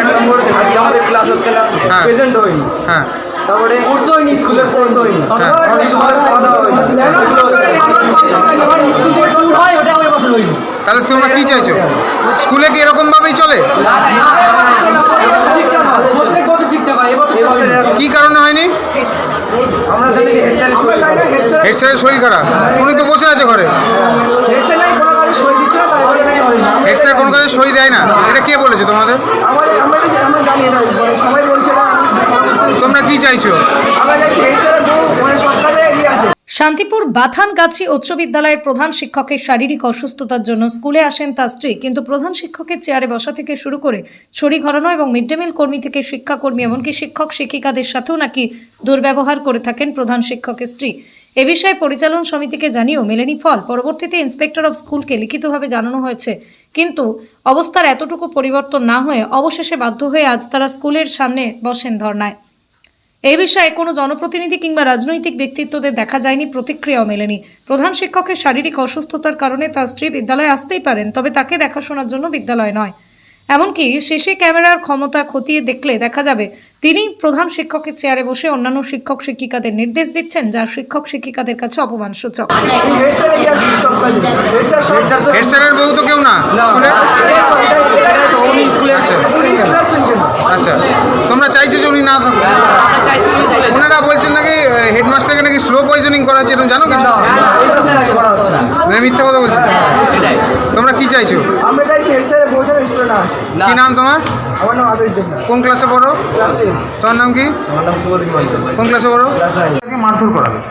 এক নম্বর আজকে আমাদের ক্লাস হচ্ছে না, প্রেজেন্ট হয়নি। হ্যাঁ, তারপরে কোর্স হয়নি, স্কুলের কোর্স হয়নি। তাহলে তোমরা কি চাইছো? স্কুলে কি এরকম ভাবেই চলে? প্রত্যেক বছর ঠিকঠাক হয়, এবছর কি কারণে হয়নি? আমরা জানি যে হেড স্যারের শরীর খারাপ, উনি তো বসে আছে ঘরে। হেড স্যার কোনো কাজে সই দেয় না, এটা কে বলেছে তোমাদের? আমরা জানি না, সবাই বলছে না। তোমরা কি চাইছো? আমরা জানি হেড স্যারের সব কাজে এগিয়ে আসে। শান্তিপুর বাথানগাছি উচ্চ বিদ্যালয়ের প্রধান শিক্ষকের শারীরিক অসুস্থতার জন্য স্কুলে আসেন তার স্ত্রী, কিন্তু প্রধান শিক্ষকের চেয়ারে বসা থেকে শুরু করে ছড়ি ঘরানো এবং মিড ডে মিল কর্মী থেকে শিক্ষাকর্মী এমনকি শিক্ষক শিক্ষিকাদের সাথেও নাকি দুর্ব্যবহার করে থাকেন প্রধান শিক্ষকের স্ত্রী। এ বিষয়ে পরিচালন সমিতিকে জানিয়েও মেলেনি ফল। পরবর্তীতে ইন্সপেক্টর অফ স্কুলকে লিখিতভাবে জানানো হয়েছে, কিন্তু অবস্থার এতটুকু পরিবর্তন না হয়ে অবশেষে বাধ্য হয়ে আজ তারা স্কুলের সামনে বসেন ধর্নায়। এই বিষয়ে কোনো জনপ্রতিনিধি কিংবা রাজনৈতিক ব্যক্তিত্বদের দেখা যায়নি, প্রতিক্রিয়াও মেলেনি। প্রধান শিক্ষকের শারীরিক অসুস্থতার কারণে তার স্ত্রী বিদ্যালয়ে আসতেই পারেন, তবে তাকে দেখাশোনার জন্য বিদ্যালয় নয়। এমনকি শেষে ক্যামেরার ক্ষমতা খতিয়ে দেখলে দেখা যাবে তিনি প্রধান শিক্ষকের চেয়ারে বসে অন্যান্য শিক্ষক শিক্ষিকাদের নির্দেশ দিচ্ছেন, যা শিক্ষক শিক্ষিকাদের কাছে অপমানসূচক। হেড স্যারের বউ তো কেউ না স্কুলে? আচ্ছা, তোমরা চাইছো যে উনি না থাকুন? ওনারা বলছেন নাকি হেডমাস্টারকে নাকি স্লো পয়জনিং করা হচ্ছে, এরকম জানো কিছু? মিথ্যা কথা বলছো? তোমরা কি চাইছো? আমরা চাইছি হেড স্যারের বউটা স্কুলে না আসে। কি নাম তোমার? আমার নাম আবেশ দেবনাথ। কোন ক্লাসে পড়ো? ক্লাস 10। তোমার নাম কি? আমার নাম শুভদীপ মণ্ডল। কোন ক্লাসে পড়ো? ক্লাস 9। মারধর করা হয়েছে,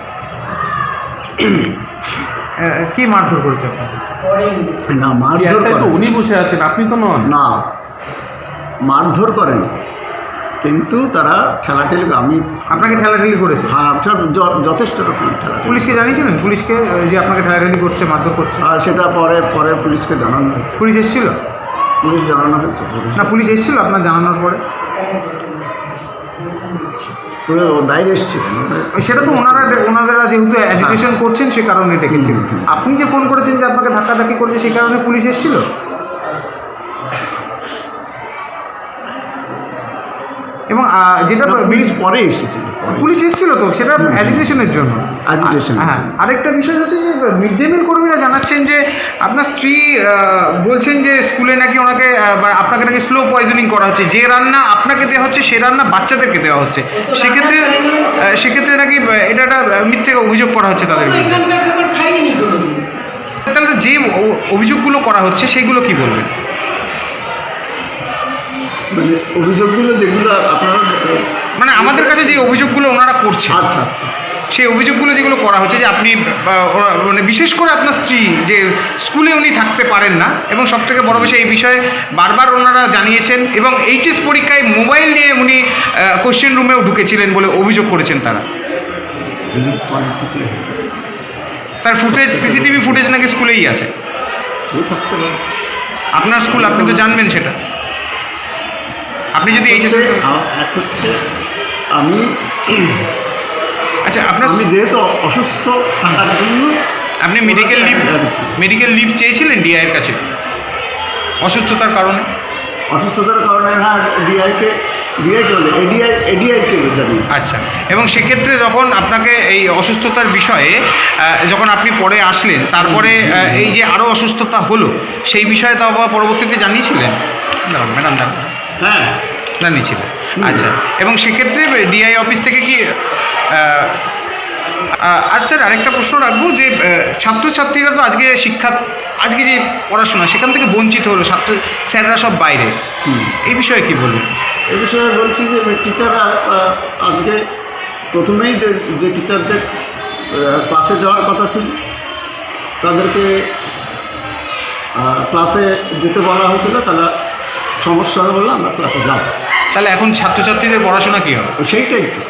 কি মারধর করেছে আপনাকে? না, মারধর করে উনি বসে আছেন, আপনি তো নন। না, মারধর করেন, কিন্তু তারা ঠেলাঠেলি, আমি আপনাকে ঠেলাঠেলি করেছে? হ্যাঁ, যথেষ্ট রকম ঠেলাঠেলি। পুলিশকে জানিয়েছিলেন? পুলিশকে যে আপনাকে ঠেলাঠেলি করছে, মারধর করছে? আর সেটা পরে পরে পুলিশকে জানানো হয়েছে। পুলিশ এসেছিল? পুলিশ জানানো হয়েছে। না, পুলিশ এসেছিল আপনার জানানোর পরে? পুলিশ বাইরে এসেছিলেন। সেটা তো ওনারা যেহেতু অ্যাজিটেশন করছেন সে কারণে ডেকেছিল। আপনি যে ফোন করেছেন যে আপনাকে ধাক্কাধাক্কি করেছে, সেই কারণে পুলিশ এসেছিল? এবং যেটা পুলিশ পরে এসেছিল। পুলিশ এসেছিল তো সেটা অ্যাজিটেশনের জন্য। হ্যাঁ, আরেকটা বিষয় হচ্ছে যে মিড ডে মিল কর্মীরা জানাচ্ছেন যে আপনার স্ত্রী বলছেন যে স্কুলে নাকি ওনাকে আপনাকে নাকি স্লো পয়জনিং করা হচ্ছে, যে রান্না আপনাকে দেওয়া হচ্ছে সে রান্না বাচ্চাদেরকে দেওয়া হচ্ছে। সেক্ষেত্রে নাকি এটা একটা মিথ্যে অভিযোগ করা হচ্ছে তাদের বিরুদ্ধে। তাহলে যে অভিযোগগুলো করা হচ্ছে সেগুলো কি বলবেন? মানে অভিযোগগুলো যেগুলো আপনারা, মানে আমাদের কাছে যে অভিযোগগুলো ওনারা করছে, আচ্ছা আচ্ছা, সেই অভিযোগগুলো যেগুলো করা হচ্ছে যে আপনি মানে বিশেষ করে আপনার স্ত্রী যে স্কুলে উনি থাকতে পারেন না, এবং সবথেকে বড় বিষয় এই বিষয়ে বারবার ওনারা জানিয়েছেন, এবং এইচএস পরীক্ষায় মোবাইল নিয়ে উনি কোশ্চেন রুমেও ঢুকেছিলেন বলে অভিযোগ করেছেন তারা। তার ফুটেজ, সিসিটিভি ফুটেজ নাকি স্কুলেই আছে। থাকতে পারে আপনার স্কুল, আপনি তো জানবেন সেটা। আপনি যদি এইচএস হচ্ছে, আমি আচ্ছা, আপনার আমি যেহেতু অসুস্থ থাকার জন্য আপনি মেডিকেল লিভ চেয়েছিলেন ডিআইয়ের কাছে অসুস্থতার কারণে? অসুস্থতার কারণে হ্যাঁ, এডিআইকে জানি। আচ্ছা, এবং সেক্ষেত্রে যখন আপনাকে এই অসুস্থতার বিষয়ে যখন আপনি পরে আসলেন, তারপরে এই যে আরও অসুস্থতা হলো সেই বিষয়ে তো আবার পরবর্তীতে জানিয়েছিলেন? ম্যাডাম হ্যাঁ, জানিয়েছিলেন। আচ্ছা, এবং সেক্ষেত্রে ডিআই অফিস থেকে কি আর স্যার আরেকটা প্রশ্ন রাখবো যে ছাত্রছাত্রীরা তো আজকে যে পড়াশোনা সেখান থেকে বঞ্চিত হলো, স্যাররা সব বাইরে, এই বিষয়ে কি বলবেন? এই বিষয়ে বলছি যে টিচাররা আজকে প্রথমেই যে টিচারদের ক্লাসে যাওয়ার কথা ছিল তাদেরকে ক্লাসে যেতে বলা হয়েছিল, তারা সমস্যা হবে বললে আমরা ক্লাসে যাব। তাহলে এখন ছাত্রছাত্রীদের পড়াশোনা কী হবে? সেইটাই তো।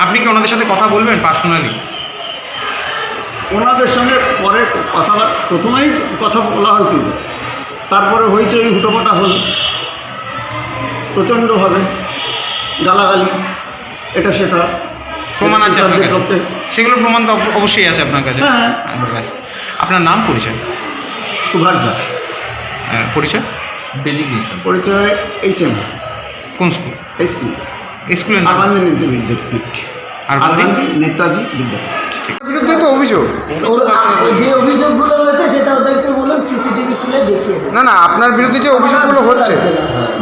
আপনি কি ওনাদের সাথে কথা বলবেন পার্সোনালি? ওনাদের সঙ্গে পরে প্রথমেই কথা বলা হয়েছিল, তারপরে হইচই হুটোপাটা হলো প্রচণ্ডভাবে, গালাগালি, এটা সেটা প্রমাণ আছে আপনার কাছে? সেগুলো প্রমাণ তো অবশ্যই আছে আপনার কাছে। হ্যাঁ। আপনার নাম, পরিচয়? সুভাষ দাস। পরিচয়? ডেজিগনেশন পরিচয় HM কোন স্কুল? এই স্কুল এই স্কুলের নাম? আরবান বিদ্যাপীঠ, আরবান নেতাজি বিদ্যাপীঠ। বিরুদ্ধে তো অভিযোগ। যে অভিযোগগুলো হয়েছে সেটা ওদেরকে বললাম সিসিটিভি খুলে দেখিয়ে দেবে। না না, আপনার বিরুদ্ধে যে অভিযোগগুলো হচ্ছে,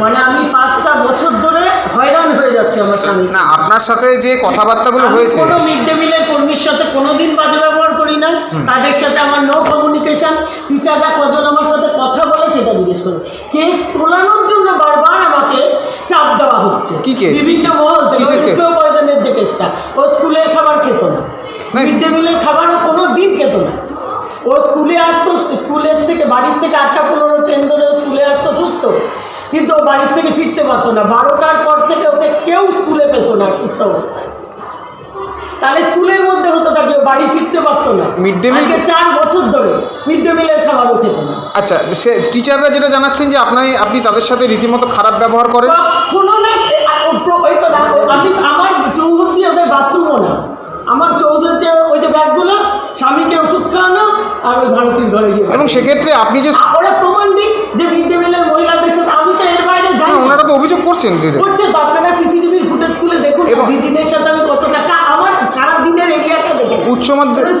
মানে আমি 5টা বছর ধরে হয়রান হয়ে যাচ্ছে আমার স্বামী। না আপনার সাথে যে কথাবার্তাগুলো হয়েছে, কোনো মিড ডে মিলের কর্মীর সাথে কোনোদিন বাজে ব্যবহার করি না, তাদের সাথে আমার নো কমিউনিকেশন। টিচাররা কজন আমার সাথে কথা বলে সেটা জিজ্ঞেস করো। কেস তোলানোর জন্য বারবার আমাকে চাপ দেওয়া হচ্ছে। কি কেস? বিভিন্ন মহল থেকে। কিসের কেস? স্লো পয়জনের যে কেসটা, ও স্কুলের খাবার খেত না, মিড ডে মিলের খাবারও কোনো দিন খেত না। ও স্কুলে আসতো, স্কুলের থেকে বাড়ির থেকে 8টা-15 ট্রেন ধরে স্কুলে আসতো সুস্থ, কিন্তু ও বাড়ির থেকে ফিরতে পারতো না। 12টার পর থেকে ওকে কেউ স্কুলে পেতো না সুস্থ অবস্থায়। তাহলে স্কুলের মধ্যে হতো না, কেউ বাড়ি ফিরতে পারতো না। মিড ডে মিল 4 বছর ধরে মিড ডে মিলের খাবারও খেত না। আচ্ছা, সে টিচাররা যেটা জানাচ্ছেন যে আপনি তাদের সাথে রীতিমতো খারাপ ব্যবহার করেন। কোনো না, ওই তো না, আমি আমার চৌহদ্দি ওদের বাথরুমও না, আমার চৌধুরী ওই যে ব্যাগগুলো, স্বামীকে ওষুধ খাওয়ানো আর ওই ভারতীয় ঘরে গিয়ে। এবং সেক্ষেত্রে আপনি যে ওরা প্রমাণ দিক যে মিড ডে মিলের মহিলাদের সাথে, আমি তো এর বাইরে যাই না। ওনারা তো অভিযোগ করছেন যে করছে তো, আপনারা সিসিটিভির ফুটেজ খুলে দেখুন এবং- দিদিনের সাথে আমি কত টাকা, আমার সারা দিনের এরিয়াটা দেখে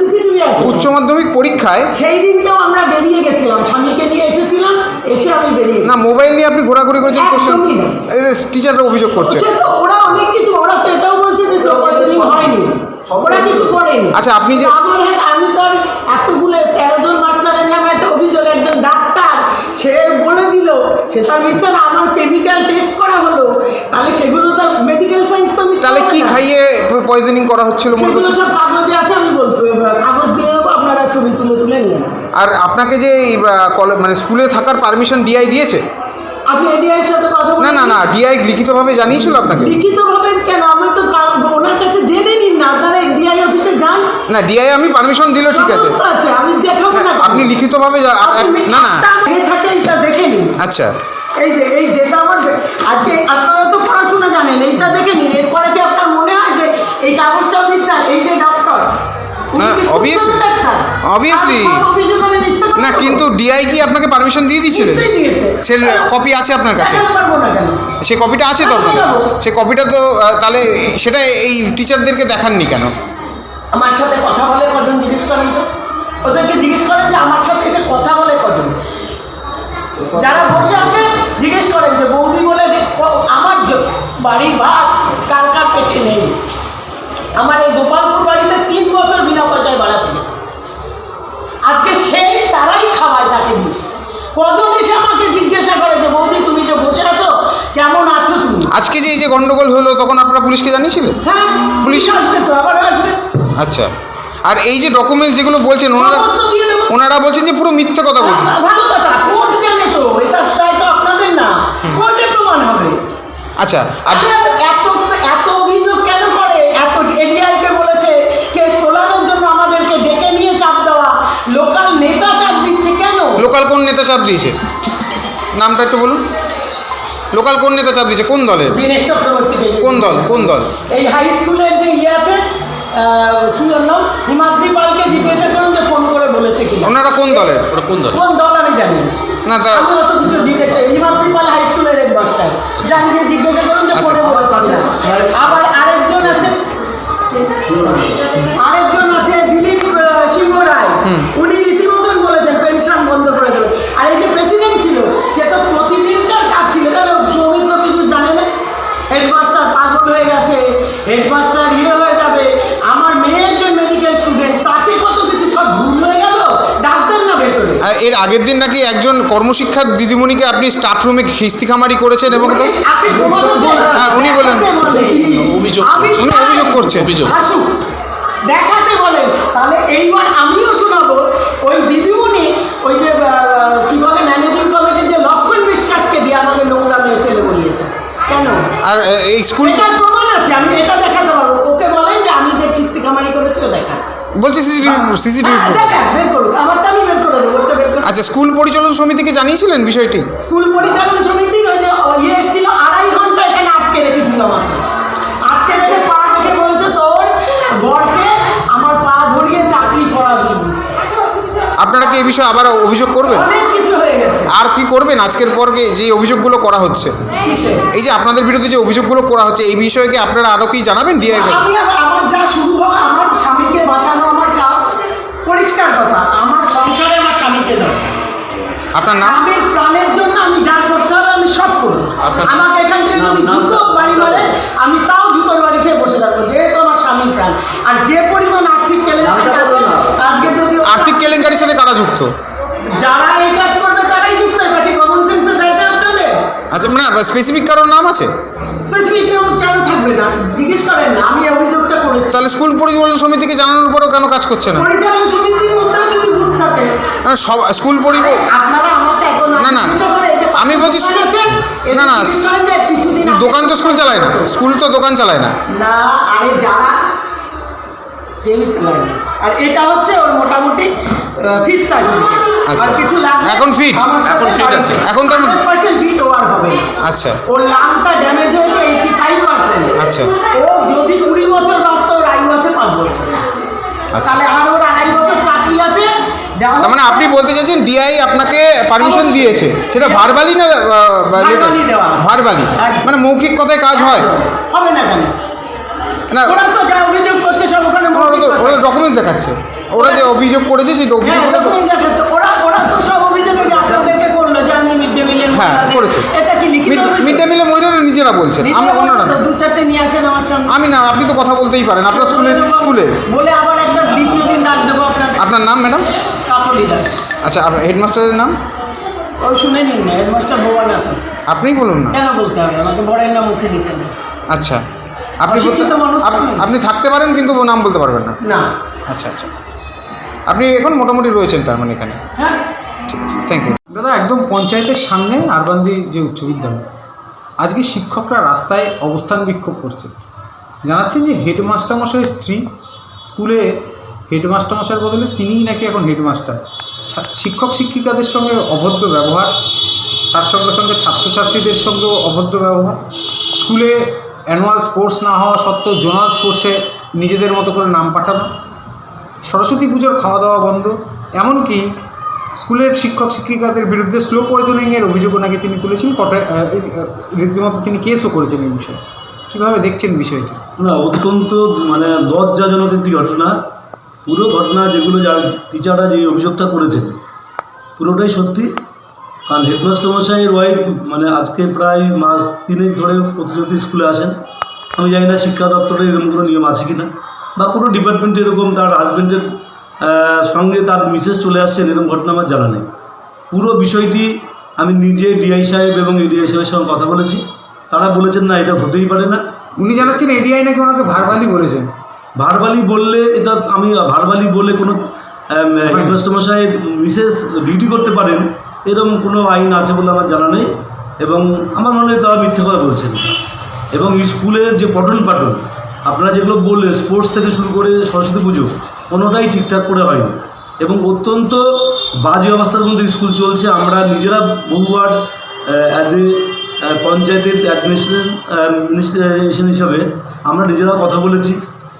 সিসিটিভি আছে। উচ্চ মাধ্যমিক পরীক্ষায় সেই দিনকেও আমরা বেরিয়ে গেছিলাম, স্বামীকে নিয়ে এসেছিলাম, এসে আমি বেরিয়ে না মোবাইল নিয়ে আপনি ঘোরাঘুরি করেছেন, একদমই না। টিচাররা অভিযোগ করছে। সে তো ওরা অনেক কিছু, ওরা তো এটাও বলছে যে স্লো পয়জনিং হয়নি, ওরা কিছু করেনি। আচ্ছা, আপনি যে আমার আমি তো আর এতগুলো 13 জন মাস্টারের নামে একটা অভিযোগ, একজন ডাক্তার সে বলে দিল, সে তার ভিতরে আমার কেমিক্যাল টেস্ট করা হলো, তাহলে সেগুলো তো মেডিকেল সায়েন্স তো আমি তাহলে কি খাইয়ে পয়জনিং করা হচ্ছিল মনে সেগুলো করছেন? সব কাগজে আছে, আমি বলবো কাগজ দিয়ে দেবো, আপনারা ছবি তুলে নিয়ে নেন। আর আপনাকে যে এই, মানে স্কুলে থাকার পারমিশন ডিআই দিয়েছে? আপনি এডিআই এর সাথে কথা না বলেন? না না, ডিআই লিখিতভাবে জানিয়েছিল আপনাকে? লিখিতভাবে কেন? আমি তো ওনার কাছে জেনে নিন না, আপনারা এডিআই অফিসে যান। না, ডিআই আমি পারমিশন দিল, ঠিক আছে, সমস্ত আছে, আমি দেখাবো না। আপনি লিখিতভাবে না না থাকে এইটা দেখে নিন। আচ্ছা, এই যেটা আমার আজকে, আপনারা তো পড়াশোনা জানেন, এইটা দেখে নিন। এরপরে কি আপনার মনে হয় যে এই কাগজটা আপনি চান? এই যে ডক্টর, না, obviously না, কিন্তু ডিআই কি আপনাকে পারমিশন দিয়ে দিয়েছিলেন? সে কপি আছে আপনার কাছে? সে কপিটা আছে তো আপনার? সে কপিটা তো তাহলে সেটা এই টিচারদেরকে দেখাননি কেন? আমার সাথে কথা বলে কজন জিজ্ঞেস করেন তো, ওদেরকে জিজ্ঞেস করেন যে আমার সাথে এসে কথা বলে কজন, যারা বসে আছে জিজ্ঞেস করেন যে বৌদি বলে আমার বাড়ির ভাত কার কার পেটে নেই। আমার এই গোপালপুর বাড়িতে 3 বছর বিনা পয়সায় ভাড়া থেকে, আজকে সেই তারাই খাওয়ায় তাকে বিষ। কজন এসে আমাকে জিজ্ঞাসা করে যে বৌদি তুমি যে বসে আছো কেমন আছো তুমি? আজকে যে এই যে গন্ডগোল হলো তখন আপনারা পুলিশকে জানিয়েছিলেন? হ্যাঁ, পুলিশ আসবে তো, আবার আসবে। আচ্ছা, আর এই যে ডকুমেন্টস যেগুলো বলছেন সমস্ত দিয়ে দেবো। ওনারা বলছেন যে পুরো মিথ্যে কথা বলছেন। ভালো কথা, কোর্ট জানে তো, এটা তাই তো আপনাদের না, কোর্টে প্রমাণ হবে। আচ্ছা, আর এত অভিযোগ কেন করে? এত এডিআইকে বলেছে কেস তোলানোর জন্য আমাদেরকে ডেকে নিয়ে চাপ দেওয়া, লোকাল নেতা চাপ দিচ্ছে কেন? লোকাল কোন নেতা চাপ দিয়েছে? নামটা একটু বলুন। লোকাল কোন নেতা চাপ দিয়েছে? কোন দলের? দীনেশ চক্রবর্তীকে। কোন দল? এই হাই স্কুলের যে আছে কি হল, হিমাদ্রি পালকে জিজ্ঞাসা করুন যে ফোন করে বলেছে কি। ওনারা কোন দলের? কোন দল আমি জানি না, আমি অত কিছু ডিটেক্ট। হিমাদ্রি পাল হাই স্কুলের হেডমাস্টার, জানিয়ে জিজ্ঞাসা করুন যে ফোনে বলেছে। আবার আরেকজন আছে দিলীপ সিংহ রায়, উনি রীতিমতন বলেছেন পেনশন বন্ধ করে দেবে। আর এই যে প্রেসিডেন্ট ছিল সে তো প্রতিদিনকার কাজ ছিল, কেন সৌমিত্র কিছু জানে না? হেডমাস্টার পাগল হয়ে গেছে, হেডমাস্টার হয়ে যাবে। আমার মেয়ের যে মেডিকেল স্টুডেন্ট, তাকে কত কিছু সব ভুল হয়ে গেল, ডাক্তার না ভেতরে। এর আগের দিন নাকি একজন কর্মশিক্ষার দিদিমণিকে আপনি স্টাফ রুমে খিস্তিখামারি করেছেন এবং হ্যাঁ, উনি বলেন অভিযোগ করছেন। আসুক দেখাতে বলেন, তাহলে এইবার আমিও শোনাবো। ওই দিদিমণি ওই যে কি বলে ম্যানেজিং কমিটির যে লক্ষণ বিশ্বাসকে দিয়ে আমাকে নোংরা মেয়ে ছেলে বলিয়েছে কেন? আর এই স্কুল এটার প্রমাণ আছে, আমি এটা দেখাতে পারবো। ওকে বলেন যে আমি যে কিস্তি কামারি করেছি দেখা বলছি, সিসিটিভি দেখা বের করুক, আমারটা আমি বের করে দেবো, ওটা বের করে। আচ্ছা, স্কুল পরিচালন সমিতিকে জানিয়েছিলেন বিষয়টি? স্কুল পরিচালন সমিতি ওই যে এসেছিল, 2.5 ঘন্টা এখানে আটকে রেখেছিল আমাকে। আটকে রেখে পা দেখে বলেছে তোর বরকে আমার পা ধরিয়ে চাকরি করাবি। আপনারা কি এই বিষয়ে আবার অভিযোগ করবেন? অনেক কিছু হয়ে গেছে। করেছে। আর কি করবেন আজকের পর যে অভিযোগগুলো করা হচ্ছে, কিসে? এই যে আপনাদের বিরুদ্ধে যে অভিযোগগুলো করা হচ্ছে, এই বিষয়ে কি আপনারা আরও কি জানাবেন ডিআই? আমার যা শুরু হবে, আমার স্বামীকে বাঁচানো আমার কাজ, পরিষ্কার কথা। আমার সংসারে আমার স্বামীকে দাও, আপনার নাম? স্বামীর প্রাণের জন্য আমি যা করতে হবে আমি সব করবো। আমাকে এখান থেকে যদি জুতো বাড়ি মারে আমি তাও জুতোর বাড়ি খেয়ে বসে থাকবো, যেহেতু আমার স্বামীর প্রাণ। আর যে পরিমাণ আর্থিক কেলেঙ্কারি আছে, আজকে যদি আর্থিক কেলেঙ্কারির সাথে কারা যুক্ত? যারা এই কাজ করবে তারাই যুক্ত। তাকে কমন সেন্সে দেয় না আপনাদের? আচ্ছা, মানে স্পেসিফিক কারোর নাম আছে? স্পেসিফিক কেন থাকবে না? জিজ্ঞেস করেন না, আমি অভিযোগটা করেছি। তাহলে স্কুল পরিচালন সমিতিকে জানানোর পরেও কেন কাজ করছে না? পরিচালন সমিতির মধ্যেও যদি ভূত থাকে, মানে সব স্কুল আপনারা আমাকে এখন না, আমি বলছি না, কিছুদিন দোকান তো স্কুল চালায় না, স্কুল তো দোকান চালায় না। না, আরে যারা কেউই চালায় না। আর এটা হচ্ছে ওর মোটামুটি ফিট সার্টিফিকেট। আচ্ছা। আর কিছু লাগবে এখন fit? এখন ফিট আছে। এখন তার 100% ফিট ওভার হবে। আচ্ছা ওর লাংটা ড্যামেজ হয়েছে 85%। আচ্ছা ও যদি 20 বছর বাঁচত, ওর আয়ু আছে 5 বছর। আচ্ছা। তাহলে আর ওর 2.5 বছর চাকরি আছে। তার মানে আপনি বলতে চাইছেন ডিআই আপনাকে পারমিশন দিয়েছে, সেটা ভার্বালি না? ভার্বালি দেওয়া আছে। ভার্বালি, মানে মৌখিক কথায় কাজ হয় হবে না কেন? না? ওরা তো যা অভিযোগ করছে সব ওখানে ওরা ডকুমেন্টস দেখাচ্ছে, ওরা যে অভিযোগ করেছে সেই হ্যাঁ, document দেখাচ্ছে। ওরা তো সব অভিযোগ যে আপনাদেরকে করলো যে আমি মিড ডে মিলের হ্যাঁ করেছে। এটা কি লিখিত মিড ডে মিলের মহিলারা নিজেরা বলছেন, আমরা অন্যরা না। 2-4টে নিয়ে আসেন আমার সামনে। আমি না, আপনি তো কথা বলতেই পারেন, আপনার স্কুলে বলে আবার একটা দ্বিতীয় দিন ডাক দেবো আপনাদের। আপনার নাম ম্যাডাম? কাকলি দাস। আচ্ছা, হেডমাস্টারের নাম? ও শুনে নিন না, হেডমাস্টার ভুবনাথ। আপনিই বলুন না। কেন বলতে হবে? আমাকে বড়ের নাম মুখে দিতে হবে। আচ্ছা, আপনি অশিক্ষিত মানুষ তো আমি। আপনি থাকতে পারেন কিন্তু নাম বলতে পারবেন না? না। আচ্ছা আচ্ছা, আপনি এখন মোটামুটি রয়েছেন তার মানে এখানে? হ্যাঁ, ঠিক আছে, থ্যাংক ইউ। দাদা, একদম পঞ্চায়েতের সামনে আরবান্দি যে উচ্চ বিদ্যালয়, আজকে শিক্ষকরা রাস্তায় অবস্থান বিক্ষোভ করছে। জানাচ্ছেন যে হেডমাস্টারমশাইয়ের স্ত্রী স্কুলে হেডমাস্টারমশাইয়ের বদলে তিনিই নাকি এখন হেডমাস্টার। শিক্ষক শিক্ষিকাদের সঙ্গে অভদ্র ব্যবহার, তার সঙ্গে সঙ্গে ছাত্রছাত্রীদের সঙ্গেও অভদ্র ব্যবহার। স্কুলে অ্যানুয়াল স্পোর্টস না হওয়া সত্ত্বেও জোনাল স্পোর্টসে নিজেদের মতো করে নাম পাঠানো, সরস্বতী পুজোর খাওয়া দাওয়া বন্ধ, এমনকি স্কুলের শিক্ষক শিক্ষিকাদের বিরুদ্ধে স্লো পয়জনিংয়ের অভিযোগও নাকি তিনি তুলেছেন। রীতিমতো তিনি কেসও করেছেন এই বিষয়ে। কীভাবে দেখছেন বিষয়টি? না, অত্যন্ত মানে লজ্জাজনক একটি ঘটনা। পুরো ঘটনা যেগুলো টিচাররা যে অভিযোগটা করেছেন পুরোটাই সত্যি। কারণ হেডমাস্টার মশাইয়ের ওয়াইফ মানে আজকে প্রায় মাস 3 ধরে প্রতিনিয়ত স্কুলে আসেন। আমি জানি না শিক্ষা দপ্তরে এরকম কোনো নিয়ম আছে কি না, বা কোনো ডিপার্টমেন্টে এরকম তার হাজব্যান্ডের সঙ্গে তার মিসেস চলে আসছেন, এরকম ঘটনা আমার জানা নেই। পুরো বিষয়টি আমি নিজে ডিআই সাহেব এবং এডিআই সাহেবের সঙ্গে কথা বলেছি, তারা বলেছেন না, এটা হতেই পারে না। উনি জানাচ্ছেন এডিআই নাকি ওনাকে ভার্বালি বলেছেন। ভার্বালি বললে এটা আমি ভার্বালি বলে কোনো হেডমাস্টার মশাই মিসেস ডিউটি করতে পারেন এরকম কোনো আইন আছে বলে আমার জানা নেই, এবং আমার মনে হয় তারা মিথ্যে কথা বলছেন। এবং স্কুলের যে পঠন পাঠন আপনারা যেগুলো বললেন, স্পোর্টস থেকে শুরু করে সরস্বতী পুজো, কোনোটাই ঠিকঠাক করে হয়নি এবং অত্যন্ত বাজে অবস্থার মধ্যে স্কুল চলছে। আমরা নিজেরা বহুবার অ্যাজ এ পঞ্চায়েতের অ্যাডমিনিস্ট্রেশন হিসাবে আমরা নিজেরা কথা বলেছি,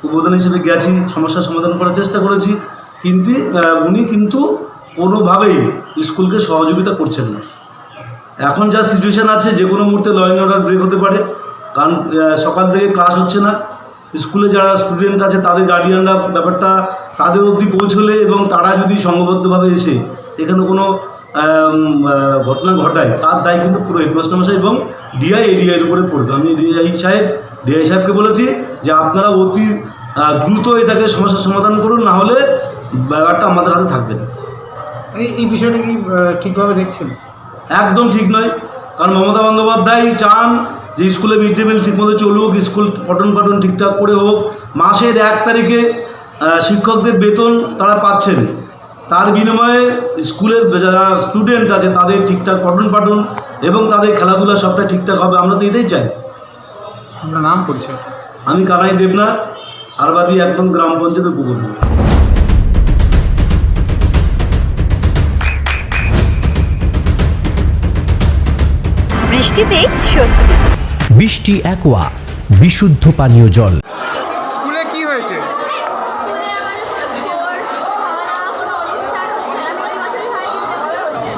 উদ্বোধন হিসেবে গেছি, সমস্যার সমাধান করার চেষ্টা করেছি, কিন্তু উনি কিন্তু কোনোভাবেই স্কুলকে সহযোগিতা করছেন না। এখন যা সিচুয়েশান আছে, যে কোনো মুহূর্তে ল অ্যান্ড অর্ডার ব্রেক হতে পারে, কারণ সকাল থেকে ক্লাস হচ্ছে না। স্কুলে যারা স্টুডেন্ট আছে তাদের গার্ডিয়ানরা ব্যাপারটা তাদের অবধি পৌঁছলে এবং তারা যদি সংঘবদ্ধভাবে এসে এখানে কোনো ঘটনা ঘটায়, তার দায় কিন্তু পুরো হেডমাস্টার মশাই এবং এডিআইয়ের উপরে পড়বে। আমি ডিআই সাহেবকে বলেছি যে আপনারা অতি দ্রুত এটাকে সমস্যার সমাধান করুন, না হলে ব্যাপারটা আমাদের হাতে থাকবে না। এই বিষয়টা কি ঠিকভাবে দেখছেন? একদম ঠিক নয়, কারণ মমতা বন্দ্যোপাধ্যায় চান যে স্কুলে মিড ডে মিল ঠিকমতো চলুক, স্কুল পঠন পাঠন ঠিকঠাক করে হোক। মাসের 1 তারিখে শিক্ষকদের বেতন তারা পাচ্ছেন, তার বিনিময়ে স্কুলের যারা স্টুডেন্ট আছে তাদের ঠিকঠাক পঠন পাঠন এবং তাদের খেলাধুলা সবটা ঠিকঠাক হবে। আমরা তো এটাই চাই। আপনার নাম পরিচয়? আমি কানাই দেবনাথ, আরবাদি একদম গ্রাম পঞ্চায়েতের উপপ্রধান। বৃষ্টিতে স্বস্তি। বৃষ্টি অ্যাকোয়া, বিশুদ্ধ পানীয় জল। স্কুলে কি হয়েছে?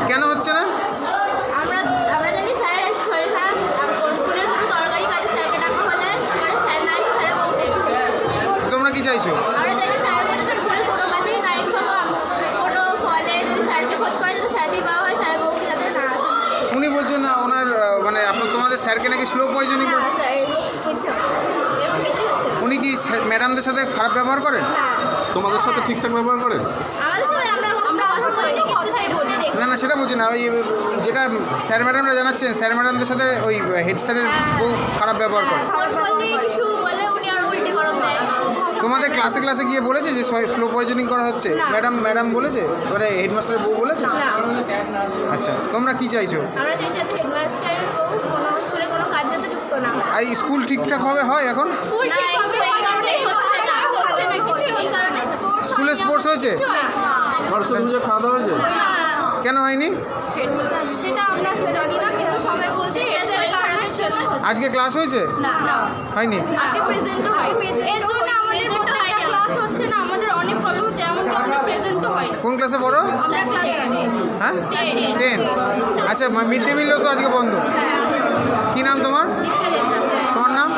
কেন হচ্ছে না? উনি বলছেন ওনার মানে আপনার তোমাদের স্যারকে নাকি স্লো পয়জনিং করে। উনি কি ম্যাডামদের সাথে খারাপ ব্যবহার করেন? তোমাদের সাথে ঠিকঠাক ব্যবহার করেন? না না সেটা বলছি না, ওই যেটা স্যার ম্যাডামরা জানাচ্ছেন স্যার ম্যাডামদের সাথে ওই হেড স্যারের বউ খারাপ ব্যবহার করে। তোমাদের ক্লাসে ক্লাসে গিয়ে বলেছে যে স্লো পয়জনিং করা হচ্ছে? ম্যাডাম বলেছে, মানে হেডমাস্টারের বউ বলেছে? আচ্ছা, তোমরা কি চাইছো? আর স্কুল ঠিকঠাকভাবে হয় এখন? স্কুলে স্পোর্টস হয়েছে? সরস্বতী পুজো খাওয়া দাওয়া হয়েছে? কেন হয়নি? আজকে ক্লাস হয়েছে? হয়নি? কোন ক্লাসে পড়ো? হ্যাঁ, 10। আচ্ছা, মিড ডে মিলও তো আজকে বন্ধ। কি নাম তোমার? তোমার নাম?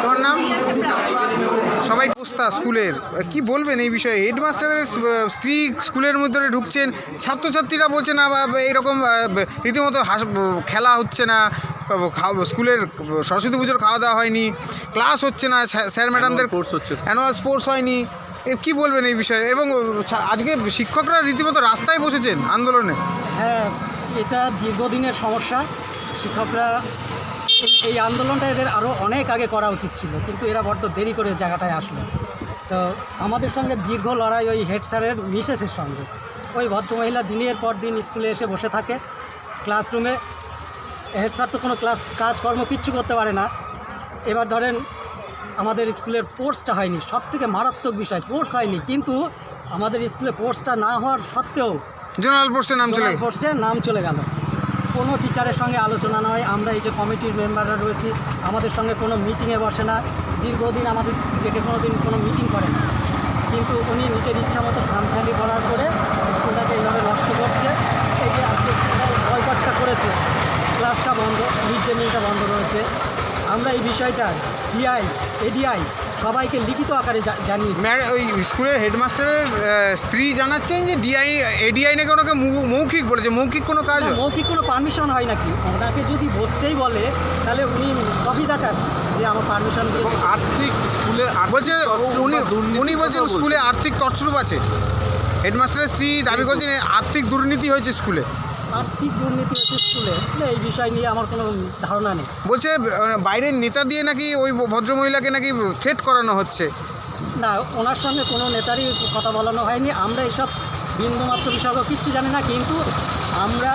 তোমার নাম? সবাই পোস্তা স্কুলের, কি বলবেন এই বিষয়ে? হেডমাস্টারের স্ত্রী স্কুলের মধ্যে ঢুকছেন, ছাত্রছাত্রীরা বলছে না এইরকম রীতিমতো খেলা হচ্ছে না, স্কুলের সরস্বতী পুজোর খাওয়া দাওয়া হয়নি, ক্লাস হচ্ছে না, স্যার ম্যাডামদের কোর্স হচ্ছে, অ্যানুয়াল স্পোর্টস হয়নি, কি বলবেন এই বিষয়ে? এবং আজকে শিক্ষকরা রীতিমতো রাস্তায় বসেছেন আন্দোলনে। হ্যাঁ, এটা দীর্ঘদিনের সমস্যা। শিক্ষকরা এই আন্দোলনটা এদের আরও অনেক আগে করা উচিত ছিল, কিন্তু এরা বড্ড দেরি করে জায়গাটায় আসলো। তো আমাদের সঙ্গে দীর্ঘ লড়াই ওই হেড স্যারের মিসেসের সঙ্গে। ওই ভদ্রমহিলা দিনের পর দিন স্কুলে এসে বসে থাকে ক্লাসরুমে। হেড স্যার তো কোনো কাজকর্ম কিচ্ছু করতে পারে না। এবার ধরেন আমাদের স্কুলের স্পোর্টসটা হয়নি, সবথেকে মারাত্মক বিষয়, স্পোর্টস হয়নি, কিন্তু আমাদের স্কুলে স্পোর্টসটা না হওয়ার সত্ত্বেও জোনাল পোস্টে নাম চলে গেল। কোনো টিচারের সঙ্গে আলোচনা নয়। আমরা এই যে কমিটির মেম্বাররা রয়েছি, আমাদের সঙ্গে কোনো মিটিংয়ে বসে না, দীর্ঘদিন আমাদের থেকে কোনো মিটিং করে না, কিন্তু উনি নিজের ইচ্ছা মতো খামখেয়ালি করার করে স্কুলটাকে এইভাবে নষ্ট করছে। এই যে আজকে বয়কটটা করেছে, ক্লাসটা বন্ধ, মিড ডে মিলটা বন্ধ রয়েছে। আমরা এই বিষয়টা ডিআই, এডিআই সবাইকে লিখিত আকারে জানিয়ে ওই স্কুলের হেডমাস্টারের স্ত্রী জানাচ্ছেন যে এডিআই নাকি ওনাকে মৌখিক বলেছে। মৌখিক কোনো কাজ, মৌখিক কোনো পারমিশন হয় নাকি? ওনাকে যদি বসতেই বলে তাহলে উনি কপি দেখান যে আমার পারমিশন। আর্থিক স্কুলে বলছে উনি বলছেন স্কুলে আর্থিক তছরূপ আছে। হেডমাস্টারের স্ত্রী দাবি করছেন আর্থিক দুর্নীতি হয়েছে স্কুলে। আর্থিক দুর্নীতি হচ্ছে স্কুলে, এই বিষয় নিয়ে আমার কোনো ধারণা নেই। বলছে বাইরের নেতা দিয়ে নাকি ওই ভদ্রমহিলাকে নাকি থ্রেট করানো হচ্ছে। না, ওনার সঙ্গে কোনো নেতারই কথা বলানো হয়নি। আমরা এইসব বিন্দুমাত্র বিষয় কিচ্ছু জানি না, কিন্তু আমরা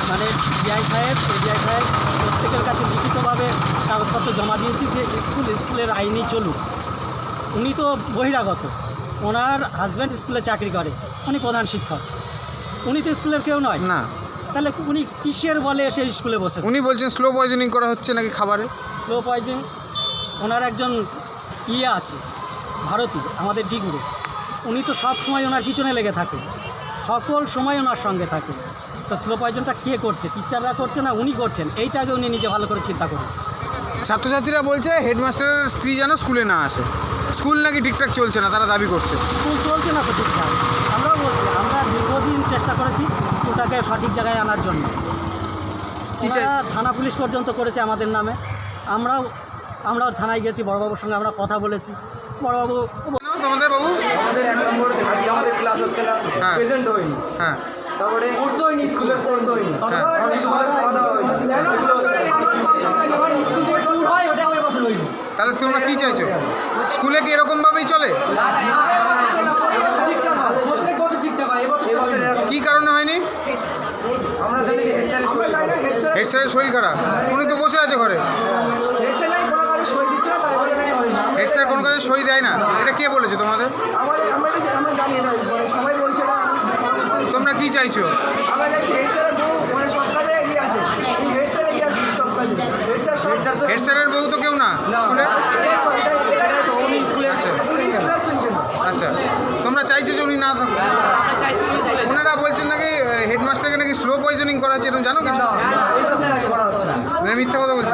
মানে এডিআই সাহেব প্রত্যেকের কাছে লিখিতভাবে কাগজপত্র জমা দিয়েছি যে স্কুলের আইনি চলুক। উনি তো বহিরাগত, ওনার হাজব্যান্ড স্কুলে চাকরি করে, উনি প্রধান শিক্ষক, উনি তো স্কুলের কেউ নয় না। তাহলে উনি কিসের বলে এসে স্কুলে বসে? উনি বলছেন স্লো পয়জনিং করা হচ্ছে নাকি খাবারে। স্লো পয়জন, ওনার একজন আছে ভারতী, আমাদের ডিগুড়ে, উনি তো সব সময় ওনার পিছনে লেগে থাকে, সকল সময় ওনার সঙ্গে থাকে। তো স্লো পয়জনটা কে করছে? টিচাররা করছে না উনি করছেন? এইটাকে উনি নিজে ভালো করে চিন্তা করুন। ছাত্রছাত্রীরা বলছে হেডমাস্টারের স্ত্রী যেন স্কুলে না আসে, স্কুল নাকি ঠিকঠাক চলছে না, তারা দাবি করছে। স্কুল চলছে না তো ঠিকঠাক, আমরাও বলছি, আমরা দীর্ঘদিন চেষ্টা করেছি স্কুলটাকে সঠিক জায়গায় আনার জন্য। থানা পুলিশ পর্যন্ত করেছে আমাদের নামে। আমরাও থানায় গেছি, বড়বাবুর সঙ্গে আমরা কথা বলেছি। বড়বাবু তোমাদের বাবু আমাদের 1 নম্বর আজকে আমাদের ক্লাস হচ্ছে না, প্রেজেন্ট হয়নি। হ্যাঁ, তারপরে কোর্স হয়নি, স্কুলের কোর্স হয়নি, খাওয়া দাওয়া হয়নি। তাহলে তোমরা কি চাইছো? স্কুলে কি এরকমভাবেই চলে? প্রত্যেক বছর ঠিকঠাক হয়, এবছর কি কারণে হয়নি? আমরা জানি যে হেড স্যারের শরীর খারাপ, উনি তো বসে আছে ঘরে। হেড স্যার কোনো কাজে সই দেয় না, এটা কে বলেছে তোমাদের? তোমরা কি চাইছো? হেড স্যারের বউ তো কেউ না স্কুলে। আচ্ছা, তোমরা চাইছো যে উনি না থাকুন? ওনারা বলছেন নাকি হেডমাস্টারকে নাকি স্লো পয়জনিং করা হচ্ছে, এরকম জানো কিছু? মিথ্যা কথা বলছো।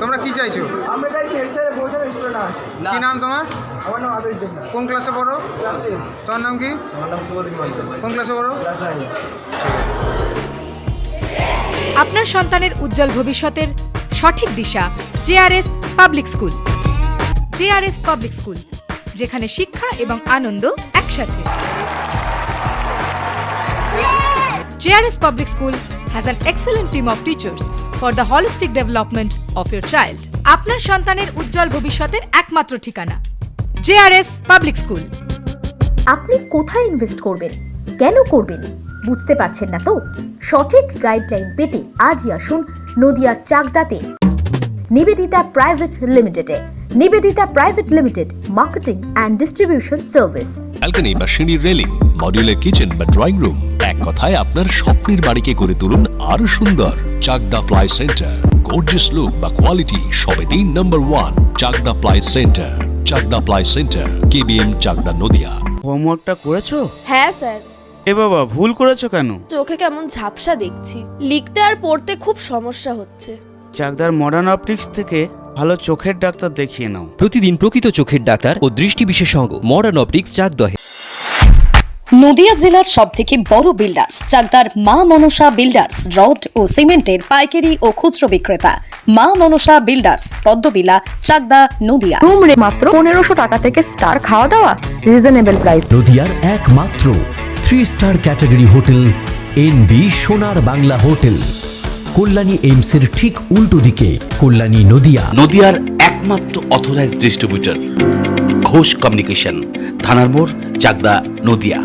তোমরা কি চাইছো? কি নাম তোমার? আমার নাম আবেশ দেবনাথ। কোন ক্লাসে পড়ো? ক্লাস 10। তোমার নাম কি? আমার নাম শুভদীপ মাইতি। কোন ক্লাসে পড়ো? ক্লাস 9। আপনার সন্তানের উজ্জ্বল ভবিষ্যতের সঠিক দিশা JRS public school. JRS public school, যেখানে শিক্ষা এবং আনন্দ একসাথে। JRS Public School has an excellent team of teachers for the holistic development of your child. আপনার সন্তানের উজ্জ্বল ভবিষ্যতের একমাত্র ঠিকানা JRS Public School। আপনি কোথায় ইনভেস্ট করবেন, কেন করবেন বুঝতে পারছেন না তো? সঠিক গাইডলাইন পেতে আজই আসুন নদিয়ার চাকদাতে নিবেদিতা প্রাইভেট লিমিটেডে। Nivedita private limited, marketing and distribution service. Balcony বা সিঁড়ির রেলিং, মডিউলার কিচেন বা ড্রয়িং রুম, এক কথায় আপনার স্বপ্নের বাড়িকে করে তুলুন আরো সুন্দর। Chakdah ply centre, gorgeous look বা কোয়ালিটি সবে 3 নম্বর 1 Chakdah ply centre. Chakdah ply centre, KBM Chakdah Nadia. হোমওয়ার্কটা করেছো? হ্যাঁ স্যার। এ বাবা, ভুল করেছো কেন? চোখে কেমন ঝাপসা দেখছি, লিখতে আর পড়তে খুব সমস্যা হচ্ছে। চাকদার মডার্ন অপটিক্স থেকে ভালো চোখের ডাক্তার দেখিয়ে নাও। প্রতিদিন প্রকৃত চোখের ডাক্তার ও দৃষ্টি বিশেষজ্ঞ মডার্ন অপটিক্স চাকদহে। নদিয়া জেলার সবথেকে বড় বিল্ডার্স চাকদার মা মনসা বিল্ডার্স, রড ও সিমেন্টের পাইকারি ও খুচরো বিক্রেতা। মা মনসা বিল্ডার্স, পদ্মবিলা, চাকদা, নদিয়া। রুম রে মাত্র 1500 টাকা থেকে স্টার, খাওয়া দাওয়া রিজনেবল প্রাইস। নদিয়ার একমাত্র 3 স্টার ক্যাটাগরি হোটেল NB সোনার বাংলা হোটেল, কল্যাণী এইমসের ঠিক উল্টো দিকে, কল্যাণী নদিয়া। নদিয়ার একমাত্র অথরাইজড ডিস্ট্রিবিউটর ঘোষ কমিউনিকেশন, থানার মোড়, চাকদা, নদিয়া।